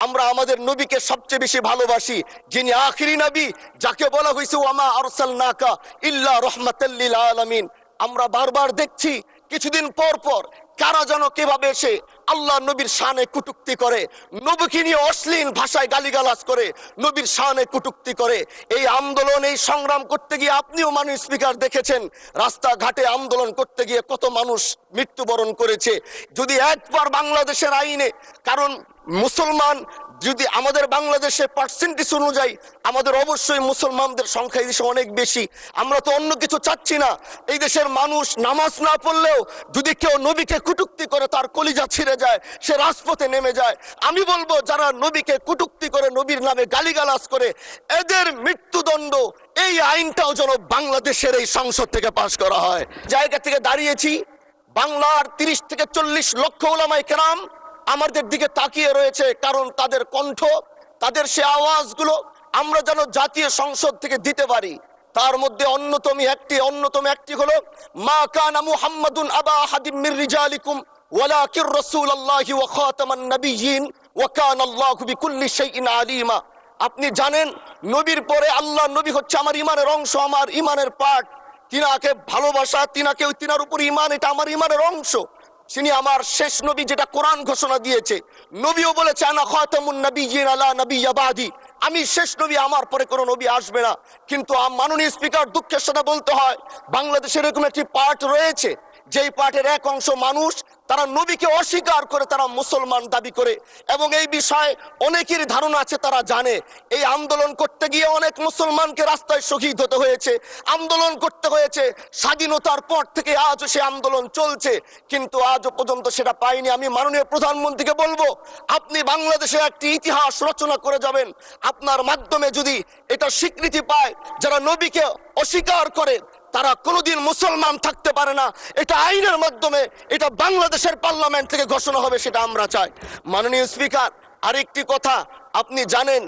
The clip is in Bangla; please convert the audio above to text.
আমরা আমাদের নবীকে সবচেয়ে বেশি ভালোবাসি, যিনি আখিরি নবী, যাকে বলা হয়েছে ওয়ামা আরসালনাকা ইল্লা রাহমাতাল লিল আলামিন। আমরা বারবার দেখছি কিছুদিন পর পর কারা যেন কিভাবে এসে আল্লাহ নবীর শানে কটূক্তি করে, নবীকে নিয়ে অশ্লীল ভাষায় গালিগালাজ করে, নবীর শানে কটূক্তি করে। এই আন্দোলন, এই সংগ্রাম করতে গিয়ে আপনিও মাননীয় স্পিকার দেখেছেন, রাস্তাঘাটে আন্দোলন করতে গিয়ে কত মানুষ মৃত্যুবরণ করেছে। যদি একবার বাংলাদেশের আইনে, কারণ মুসলমান যদি আমাদের বাংলাদেশের পার্সেন্টেজ অনুযায়ী আমাদের অবশ্যই মুসলমানদের সংখ্যা এই দেশে অনেক বেশি। আমরা তো অন্য কিছু চাচ্ছি না। এই দেশের মানুষ নামাজ না পড়লেও যদি কেউ নবীকে কটূক্তি করে তার কলিজা ছিঁড়ে যায়, সে রাজপথে নেমে যায়। আমি বলবো যারা নবীকে কটূক্তি করে, নবীর নামে গালিগালাজ করে, এদের মৃত্যুদণ্ড, এই আইনটাও যেন বাংলাদেশের এই সংসদ থেকে পাশ করা হয়। জায়গা থেকে দাঁড়িয়েছি, বাংলার 30 থেকে 40 লক্ষ উলামায়ে কেরাম আমাদের দিকে তাকিয়ে রয়েছে, কারণ তাদের কণ্ঠ, তাদের সে আওয়াজগুলো আমরা যেন জাতীয় সংসদ থেকে দিতে পারি। তার মধ্যে অন্যতম একটি হলো মা কানা মুহাম্মাদুন আবা আহাদিম মির রিজালিকুম ওয়ালাকির রাসূলুল্লাহি ওয়া খাতামান নাবিয়্যিন ওয়া কানা আল্লাহু বিকুল্লি শাইইন আলিমা। আপনি জানেন নবীর পরে আল্লাহ নবী হচ্ছে আমার ইমানের অংশ, আমার ইমানের পার্ট। তিনাকে ভালোবাসা, তিনার উপর ইমান, এটা আমার ইমানের অংশ। তিনি আমার শেষ নবী, যেটা কোরআন ঘোষণা দিয়েছে। নবীও বলেছে আনা খাতামুন নাবিয়্যিন আলা নাবিয়্যা বাদি, আমি শেষ নবী, আমার পরে কোনো নবী আসবে না। কিন্তু মাননীয় স্পিকার, দুঃখের সাথে বলতে হয়, বাংলাদেশের এরকম একটি পার্ট রয়েছে, যেই পার্টের এক অংশ মানুষ তারা নবীকে অস্বীকার করে, তারা মুসলমান দাবি করে। এবং এই বিষয়ে অনেকেরই ধারণা আছে, তারা জানে এই আন্দোলন করতে গিয়ে অনেক মুসলমানকে রাস্তায় শহীদ হতে হয়েছে, আন্দোলন করতে হয়েছে। স্বাধীনতার পর থেকে আজও সে আন্দোলন চলছে, কিন্তু আজও পর্যন্ত সেটা পাইনি। আমি মাননীয় প্রধানমন্ত্রীকে বলবো, আপনি বাংলাদেশে একটি ইতিহাস রচনা করে যাবেন। আপনার মাধ্যমে যদি এটা স্বীকৃতি পায়, যারা নবীকে অস্বীকার করে তারা কোনোদিন মুসলমান থাকতে পারে না, এটা আইনের মাধ্যমে, এটা বাংলাদেশের পার্লামেন্ট থেকে ঘোষণা হবে, সেটা আমরা চাই। মাননীয় স্পিকার, আরেকটি কথা, আপনি জানেন